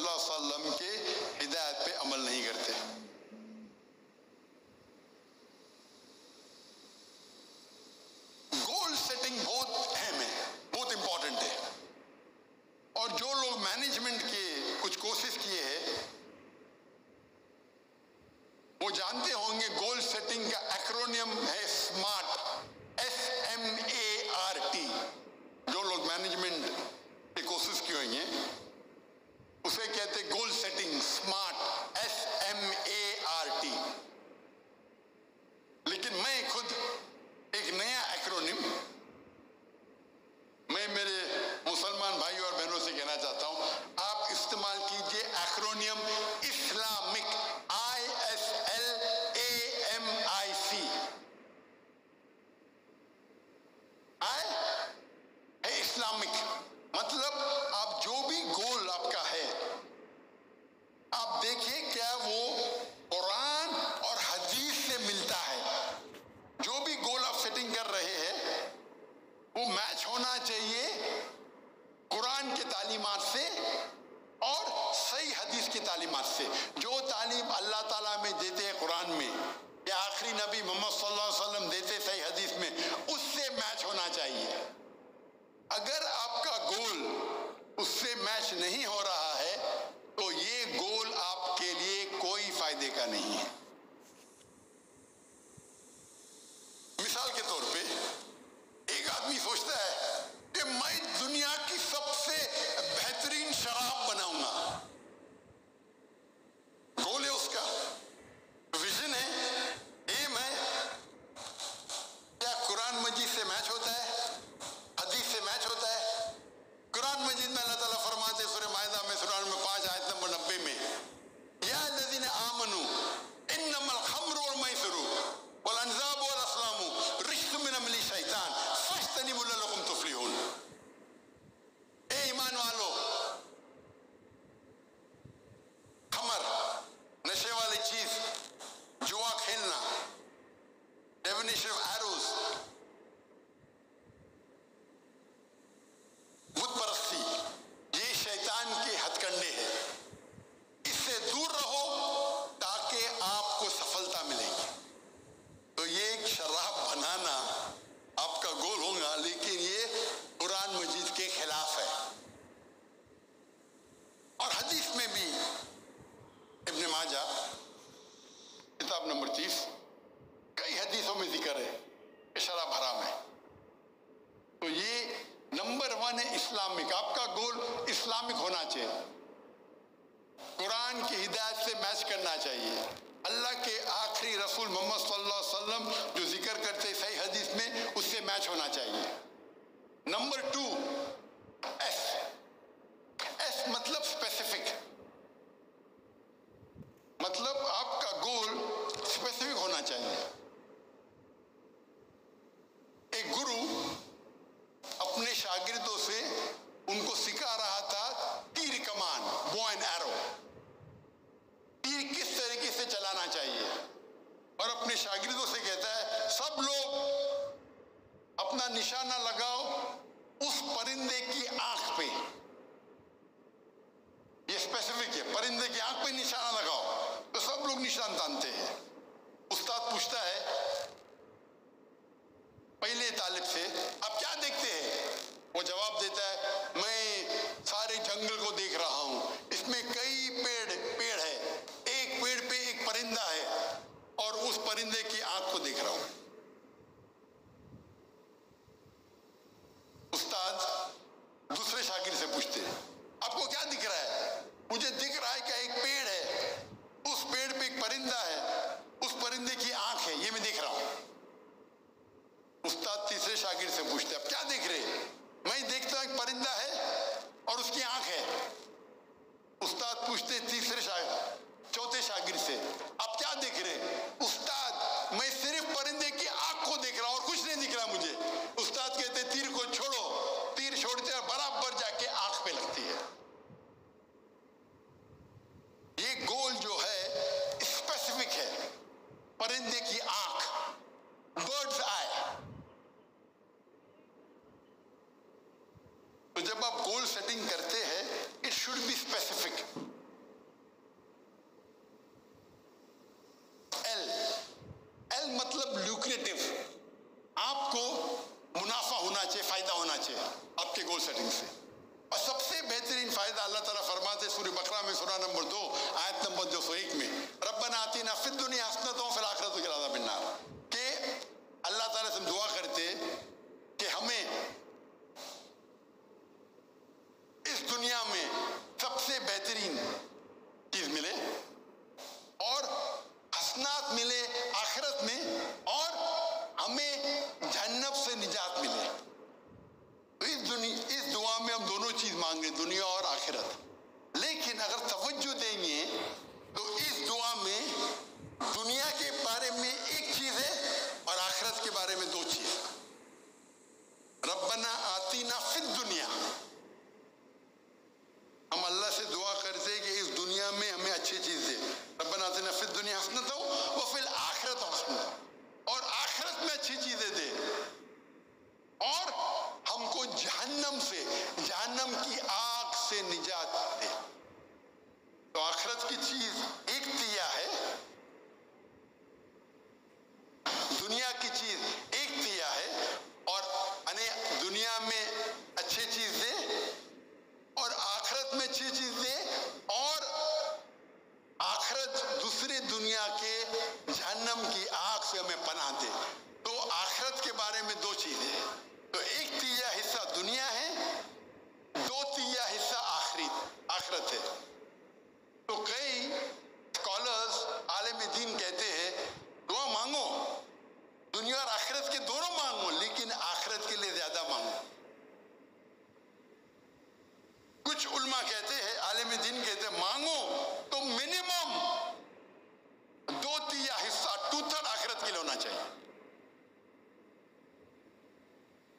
اللہ علیہ وسلم کے ہدایت پہ عمل نہیں کرتے. گول سیٹنگ بہت اہم ہے، بہت امپورٹنٹ ہے. اور جو لوگ مینجمنٹ کے کچھ کوشش کیے ہیں وہ جانتے ہوں گے گول سیٹنگ کا ایکرونیم ہے سمارٹ، SMART. جو لوگ مینجمنٹ کی کوشش کی ہوئی ہیں اسے کہتے گول سیٹنگ سمارٹ، SMART. لیکن میں خود ایک نیا ایکرونیم میں میرے مسلمان بھائیوں اور بہنوں سے کہنا چاہتا ہوں، آپ استعمال کیجئے ایکرونیم اسلامک، اسلامک. مطلب آپ جو بھی گول آپ کا ہے آپ دیکھیں کیا وہ قرآن اور حدیث سے ملتا ہے. جو بھی گول آپ سیٹنگ کر رہے ہیں وہ میچ ہونا چاہیے قرآن کی تعلیمات سے اور صحیح حدیث کی تعلیمات سے. جو تعلیم اللہ تعالیٰ میں دیتے ہیں قرآن میں یا آخری نبی محمد صلی اللہ علیہ وسلم دیتے صحیح حدیث میں، اس سے میچ ہونا چاہیے. اگر آپ کا گول اس سے میچ نہیں ہو رہا ہے تو یہ گول آپ کے لیے کوئی فائدے کا نہیں ہے. مثال کے طور پہ ایک آدمی سوچتا ہے کہ میں دنیا کی سب سے بہترین شراب بناؤں گا. گول ہے اس کا، ویژن ہے، ایم ہے. کیا قرآن مجید سے میچ ہوتا ہے؟ حدیث سے میچ ہوتا ہے؟ قرآن مجید میں اللہ تعالیٰ فرماتے سورہ مائدہ میں سورہ نمبر 5 آیت نمبر 90 میں، یا الذین آمنوا انما الخمر والمیسر والانصاب والازلام رجس من عمل الشیطان فاجتنبوہ لعلکم تفلحون. اے ایمان والو، خمر، نشے والی چیز، جوا کھیلنا، ڈیونیشن آف ایروز، بت پرستی، یہ شیطان کے ہتھ کنڈے ہیں. اس سے دور رہو تاکہ آپ کو سفلتا ملے گی. تو یہ ایک شراب بنانا آپ کا گول ہوگا، لیکن یہ قرآن مجید کے خلاف ہے. اور حدیث میں بھی ابن ماجہ کتاب نمبر 30 کئی حدیثوں میں ذکر ہے کہ شراب حرام ہے. تو یہ نمبر 1 ہے اسلامک. آپ کا گول اسلامک ہونا چاہیے، قرآن کی ہدایت سے میچ کرنا چاہیے، اللہ کے آخری رسول محمد صلی اللہ علیہ وسلم جو ذکر کرتے صحیح حدیث میں اس سے میچ ہونا چاہیے. نمبر 2 ایس مطلب اسپیسیفک. مطلب آپ کا گول اسپیسیفک ہونا چاہیے. ایک گرو اپنے شاگردوں سے ان کو سکھا رہا تھا تیر کمان، بو اینڈ ایرو، تیر کس طریقے سے چلانا چاہیے. اور اپنے شاگردوں سے کہتا ہے سب لوگ اپنا نشانہ لگاؤ اس پرندے کی آنکھ پہ. یہ اسپیسیفک ہے، پرندے کی آنکھ پہ نشانہ لگاؤ. تو سب لوگ نشان تانتے ہیں. استاد پوچھتا ہے پہلے طالب سے آپ کیا دیکھتے ہیں؟ وہ جواب دیتا ہے میں سارے جنگل کو دیکھ رہا ہوں، اس میں کئی پیڑ ہے، ایک پیڑ پہ ایک پرندہ ہے اور اس پرندے کی آنکھ کو دیکھ رہا ہوں. استاد دوسرے شاگرد سے پوچھتے ہیں آپ کو کیا دکھ رہا ہے؟ مجھے دکھ رہا ہے کہ ایک پیڑ ہے، اس پیڑ پہ ایک پرندہ ہے، اس پرندے کی آنکھ ہے، یہ میں دیکھ رہا ہوں. استاد تیسرے شاگرد سے پوچھتے ہیں آپ کیا دیکھ رہے؟ میں دیکھتا ہوں ایک پرندہ ہے اور اس کی آنکھ ہے. استاد پوچھتے چوتھے شاگرد سے آپ کیا دیکھ رہے؟ استاد میں صرف پرندے کی آنکھ کو دیکھ رہا ہوں اور کچھ نہیں دکھ رہا مجھے. استاد کہتے تیر کو چھوڑو. تیر چھوڑتے ہیں برابر جا کے آنکھ پہ لگتی ہے. یہ گول جو ہے اسپیسیفک ہے، پرندے کی آنکھ، برڈز آئی. تو جب آپ گول سیٹنگ کرتے ہیں it should be specific. Setting से। और सबसे बेहतरीन फायदा अल्लाह ताला फरमाते सूरह बकरा में, सूरह नंबर 2 आयत नंबर 201 में, रब्बना आतिना फिद दुनिया हसनतन व फिल आखिरति अज़ाबन नार, कि अल्लाह ताला से दुआ करते कि हमें इस दुनिया में सबसे बेहतरीन चीज मिले और हसनात मिले आखिरत में, और हमें जहन्नम से निजात मिले। तो इस दुआ में हम दोनों चीज मांगे, दुनिया और आखिरत। लेकिन अगर तवज्जो देंगे तो इस दुआ में दुनिया के बारे में एक चीज है और आखिरत के बारे में 2 चीज। रब्बना आतीना फिद दुनिया, हम अल्लाह से दुआ करते हैं कि इस दुनिया में हमें अच्छी चीज दे। रब्बना आतिना फिद दुनिया हसनतन व फिल आखिरत हसनतन, और आखिरत में अच्छी चीजें दे, और हमको जहन्नम की आग से निजात दे। तो आखिरत की चीज एक दिया है, दुनिया की चीज एक दिया है, और दुनिया में अच्छी चीज दे और आखिरत में अच्छी चीज दे, और आखिरत दूसरी दुनिया के जहन्नम की आग से हमें पनाह दे। तो आखिरत के बारे में 2 चीजें हैं। तो 1 तिया हिस्सा दुनिया है, 2 तिया हिस्सा आखिरत है। तो कई स्कॉलर्स आलिम दीन कहते हैं दुआ मांगो, दुनिया और आखिरत के दोनों मांगो, लेकिन आखिरत के लिए ज्यादा मांगो। कुछ उल्मा कहते हैं, आलिम दीन कहते हैं मांगो तो मिनिमम 2 तिया हिस्सा 2/3 आखिरत के लिए होना चाहिए।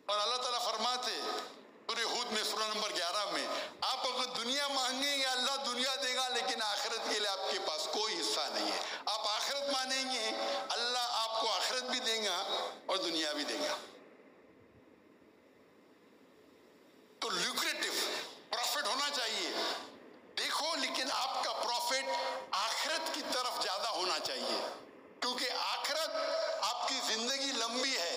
और अल्लाह ताला फरमाते सूरह हूद में सूरह नंबर 11 में, आप अगर दुनिया मांगेंगे अल्लाह दुनिया देगा, लेकिन आखिरत के लिए आपके पास कोई हिस्सा नहीं है। आप आखिरत मानेंगे अल्लाह आपको आखिरत भी देगा और दुनिया भी देगा। तो ल्यूक्रेटिव प्रॉफिट होना चाहिए, देखो, लेकिन आपका प्रॉफिट आखिरत की तरफ ज्यादा होना चाहिए, क्योंकि आखिरत आपकी जिंदगी लंबी है।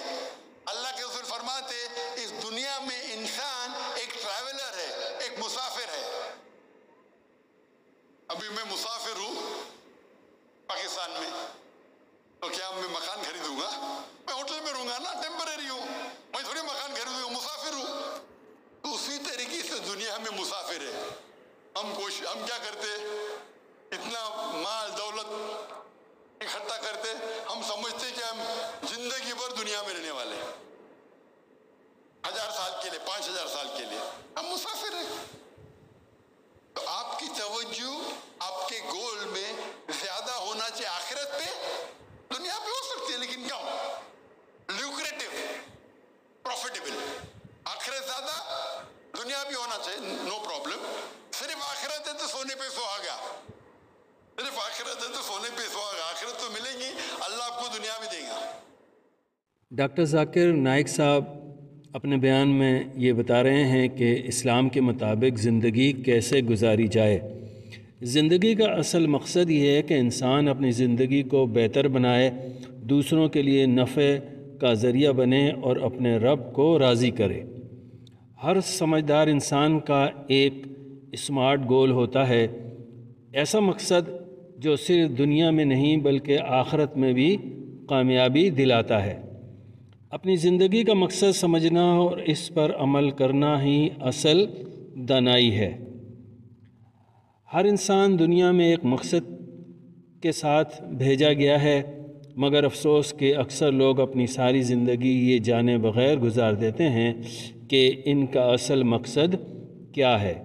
अल्लाह के रसूल फरमाते इस दुनिया में इंसान एक ट्रैवलर है, एक मुसाफिर है। अभी मैं मुसाफिर हूं पाकिस्तान में, तो क्या मैं मकान खरीदूंगा? मैं होटल में रहूंगा ना, टेम्परेरी हूं, मैं थोड़ी मकान खरीदूंगा, मुसाफिर हूं। तो उसी तरीके से दुनिया में मुसाफिर है। हम क्या करते, इतना माल दौलत इकट्ठा करते, हम समझते कि हम जिंदगी भर दुनिया में रहने वाले, 1000 साल के लिए, 5000 साल के लिए हम मुसाफिर हैं। तो आपकी तवज्जो आपके गोल में ज्यादा होना चाहिए आखिरत पे, दुनिया पे हो सकती है लेकिन कम, ल्यूक्रेटिव, प्रॉफिटेबल। आखिरत ज्यादा, दुनिया भी होना चाहिए, नो प्रॉब्लम। सिर्फ आखिरत है तो सोने पे सुहागा, सिर्फ आखिरत है तो सोने पे सुहागा, आखिरत तो मिलेंगी, अल्लाह आपको दुनिया भी देगा। डॉक्टर ज़ाकिर नाइक साहब अपने बयान में ये बता रहे हैं कि इस्लाम के मुताबिक ज़िंदगी कैसे गुजारी जाए। ज़िंदगी का असल मकसद ये है कि इंसान अपनी ज़िंदगी को बेहतर बनाए, दूसरों के लिए नफ़े का ज़रिया बने और अपने रब को राज़ी करे। हर समझदार इंसान का एक स्मार्ट गोल होता है, ऐसा मकसद जो सिर्फ दुनिया में नहीं बल्कि आखिरत में भी कामयाबी दिलाता है। अपनी ज़िंदगी का मकसद समझना और इस पर अमल करना ही असल दानाई है। हर इंसान दुनिया में एक मकसद के साथ भेजा गया है, मगर अफसोस कि अक्सर लोग अपनी सारी ज़िंदगी ये जाने बग़ैर गुजार देते हैं कि इनका असल मकसद क्या है।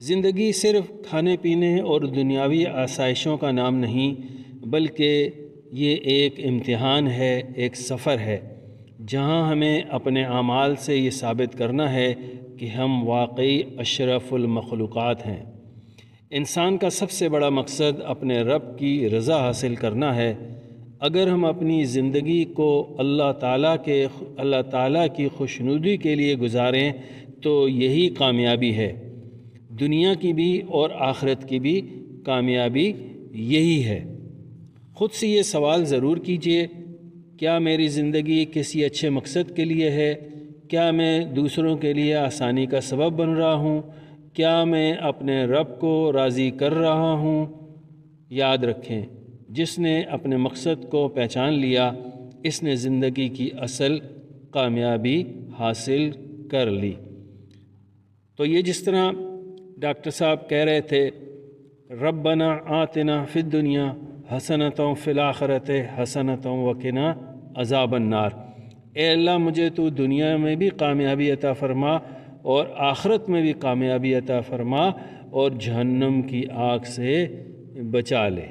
ज़िंदगी सिर्फ़ खाने पीने और दुनियावी आसाइशों का नाम नहीं, बल्कि ये एक इम्तिहान है, एक सफ़र है, जहाँ हमें अपने आमाल से ये साबित करना है कि हम वाकई अशरफुल मखलूक़ात हैं। इंसान का सबसे बड़ा मकसद अपने रब की रज़ा हासिल करना है। अगर हम अपनी ज़िंदगी को अल्लाह ताला की खुशनुदी के लिए गुजारें तो यही कामयाबी है, दुनिया की भी और आखिरत की भी कामयाबी यही है। ख़ुद से ये सवाल ज़रूर कीजिए, क्या मेरी ज़िंदगी किसी अच्छे मकसद के लिए है? کیا میں دوسروں کے لیے آسانی کا سبب بن رہا ہوں؟ کیا میں اپنے رب کو راضی کر رہا ہوں؟ یاد رکھیں، جس نے اپنے مقصد کو پہچان لیا، اس نے زندگی کی اصل کامیابی حاصل کر لی۔ تو یہ جس طرح ڈاکٹر صاحب کہہ رہے تھے، ربنا آتنا فی الدنیا حسنۃ فی الآخرۃ حسنۃ وقنا عذاب النار، اے اللہ مجھے تو دنیا میں بھی کامیابی عطا فرما اور آخرت میں بھی کامیابی عطا فرما اور جہنم کی آگ سے بچا لے۔